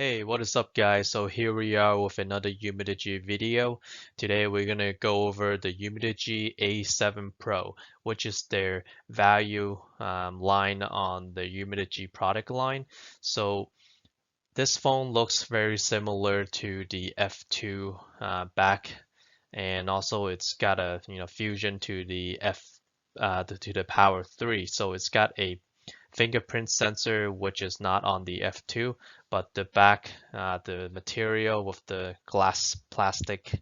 Hey, what is up guys? So here we are with another Umidigi video. Today we're gonna go over the Umidigi A7 Pro, which is their value line on the Umidigi product line. So this phone looks very similar to the F2 back, and also it's got a fusion to the to the Power 3. So it's got a fingerprint sensor, which is not on the F2, but the back, the material with the glass plastic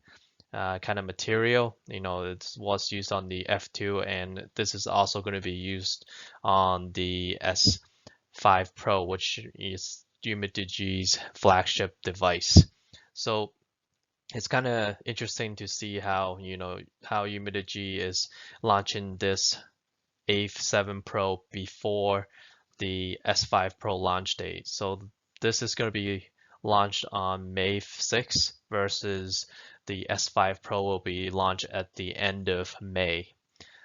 kind of material, it was used on the F2, and this is also going to be used on the S5 Pro, which is Umidigi's flagship device. So it's kind of interesting to see how, how Umidigi is launching this A7 Pro before the S5 Pro launch date. So this is going to be launched on May 6th versus the S5 Pro will be launched at the end of May.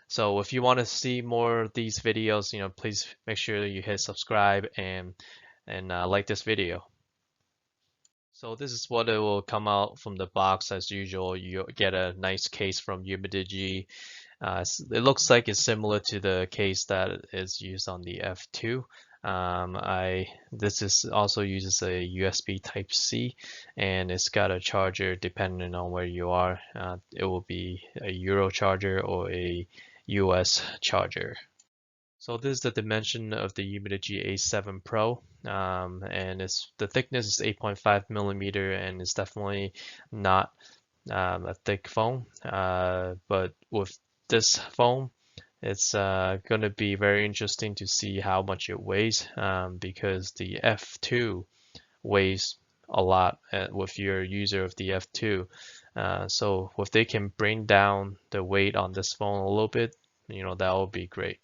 So if you want to see more of these videos, please make sure you hit subscribe and like this video. So this is what it will come out from the box as usual. You get a nice case from Umidigi. It looks like it's similar to the case that is used on the F2. This is also uses a USB Type-C, and it's got a charger depending on where you are. It will be a Euro charger or a US charger. So this is the dimension of the Umidigi A7 Pro, and the thickness is 8.5 millimeter, and it's definitely not a thick phone. But with this phone, it's going to be very interesting to see how much it weighs, because the F2 weighs a lot with your user of the F2. So if they can bring down the weight on this phone a little bit, that would be great.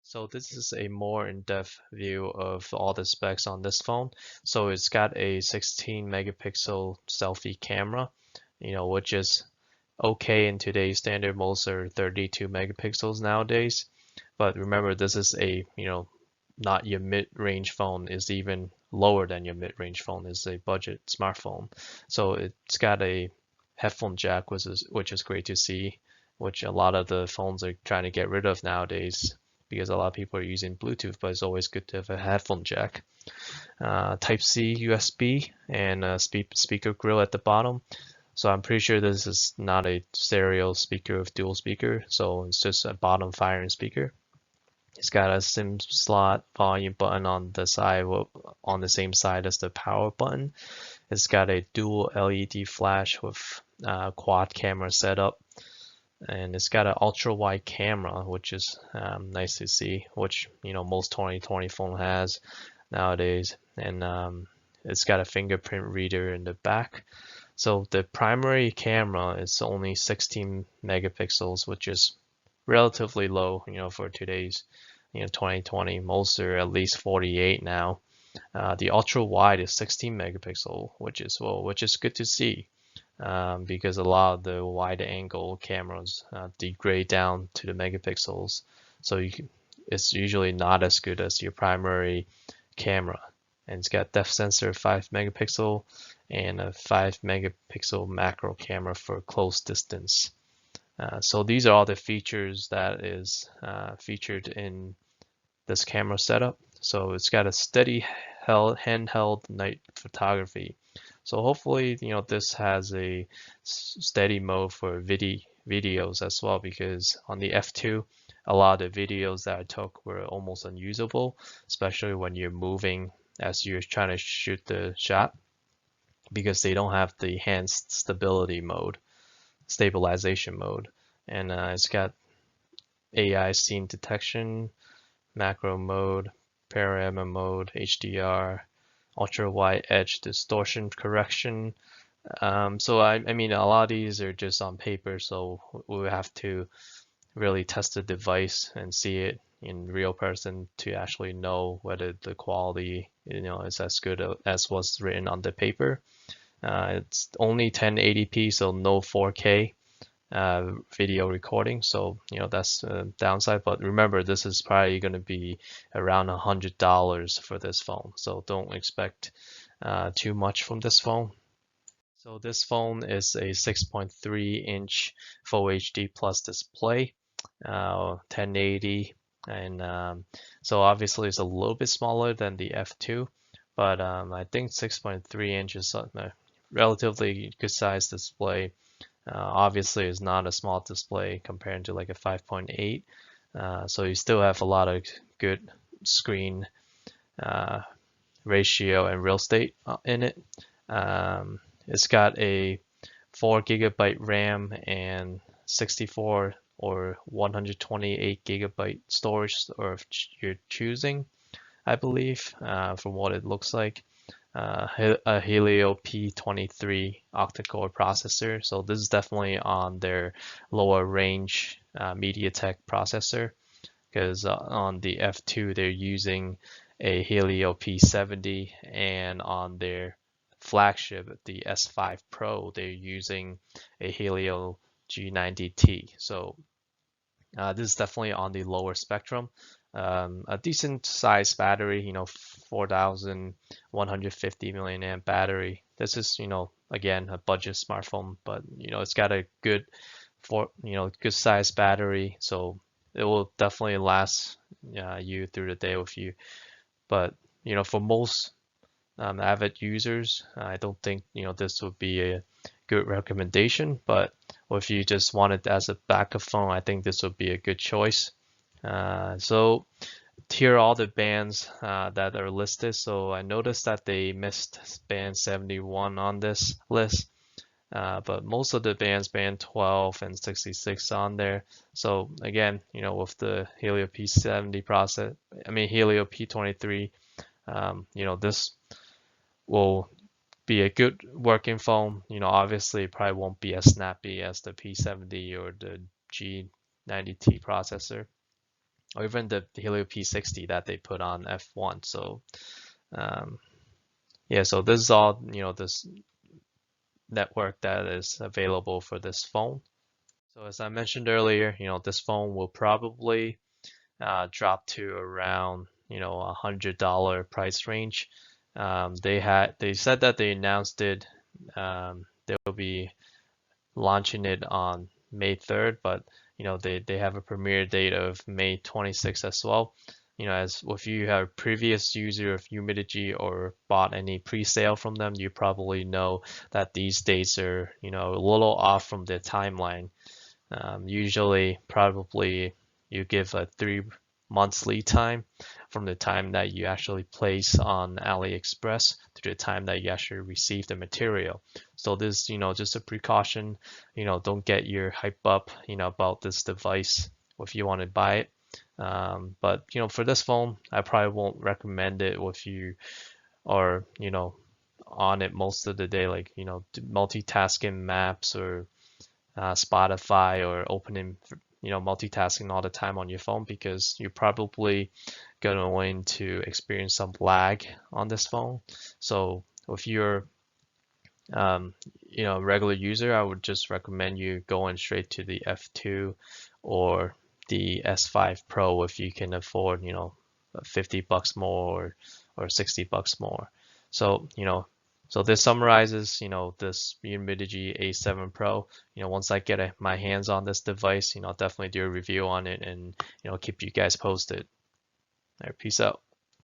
So this is a more in-depth view of all the specs on this phone. So it's got a 16 megapixel selfie camera, which is okay in today's standard. Most are 32 megapixels nowadays. But remember, this is a, not your mid-range phone, is even lower than your mid-range phone, is a budget smartphone. So it's got a headphone jack, which is great to see, which a lot of the phones are trying to get rid of nowadays, because a lot of people are using Bluetooth, but it's always good to have a headphone jack. Type-C USB and a speaker grill at the bottom. So I'm pretty sure this is not a stereo speaker with dual speaker, so it's just a bottom firing speaker. It's got a SIM slot volume button on the side, on the same side as the power button. It's got a dual LED flash with quad camera setup. And it's got an ultra wide camera, which is nice to see, which most 2020 phone has nowadays. And it's got a fingerprint reader in the back. So the primary camera is only 16 megapixels, which is relatively low, for today's 2020. Most are at least 48 now. The ultra wide is 16 megapixel, which is good to see. Because a lot of the wide angle cameras degrade down to the megapixels, so it's usually not as good as your primary camera. And it's got depth sensor 5 megapixel and a 5 megapixel macro camera for close distance. So these are all the features that is featured in this camera setup. So it's got a steady handheld night photography. So hopefully, this has a steady mode for videos as well, because on the F2, a lot of the videos that I took were almost unusable, especially when you're moving as you're trying to shoot the shot, because they don't have the hand stabilization mode. And it's got AI scene detection, macro mode, panorama mode, HDR, ultra wide edge distortion correction. So I mean, a lot of these are just on paper, so we have to really test the device and see it in real person to actually know whether the quality, is as good as what's written on the paper. It's only 1080p, so no 4K video recording, so that's a downside. But remember, this is probably going to be around $100 for this phone, so don't expect too much from this phone. So this phone is a 6.3-inch Full HD Plus display, 1080, and so obviously it's a little bit smaller than the F2, but I think 6.3 inches is a relatively good size display. Obviously, it's not a small display compared to like a 5.8, so you still have a lot of good screen uh, ratio and real estate in it. It's got a 4 GB RAM and 64 or 128 GB storage, or if you're choosing, I believe, from what it looks like. A Helio P23 octa-core processor. So this is definitely on their lower range MediaTek processor, because on the F2 they're using a Helio P70, and on their flagship, the S5 Pro, they're using a Helio G90T. So this is definitely on the lower spectrum. A decent sized battery, 4,150 million amp battery. This is, again, a budget smartphone, but it's got a good good sized battery, so it will definitely last you through the day with you. But for most avid users, I don't think this would be a good recommendation. But if you just want it as a backup phone, I think this would be a good choice. So here are all the bands that are listed. So I noticed that they missed band 71 on this list. But most of the bands, band 12 and 66 on there. So again, with the Helio P70 Helio P23, this will be a good working phone. Obviously it probably won't be as snappy as the P70 or the G90T processor, or even the Helio P60 that they put on F1. So yeah, so this is all, this network that is available for this phone. So as I mentioned earlier, this phone will probably drop to around, $100 price range. They said that they announced it. They will be launching it on May 3rd, but they have a premiere date of May 26th as well. As if you are a previous user of Umidigi or bought any pre-sale from them, you probably know that these dates are a little off from the timeline. Usually, probably you give a 3 months lead time from the time that you actually place on AliExpress to the time that you actually receive the material. So this, just a precaution. Don't get your hype up, about this device if you want to buy it. But for this phone, I probably won't recommend it if you are, on it most of the day, like multitasking maps or Spotify, or opening, multitasking all the time on your phone, because you're probably going to experience some lag on this phone. So if you're regular user, I would just recommend you going straight to the F2 or the S5 Pro if you can afford, $50 more or $60 more. So, so this summarizes, this Umidigi A7 Pro. Once I get my hands on this device, I'll definitely do a review on it and, keep you guys posted. All right, peace out.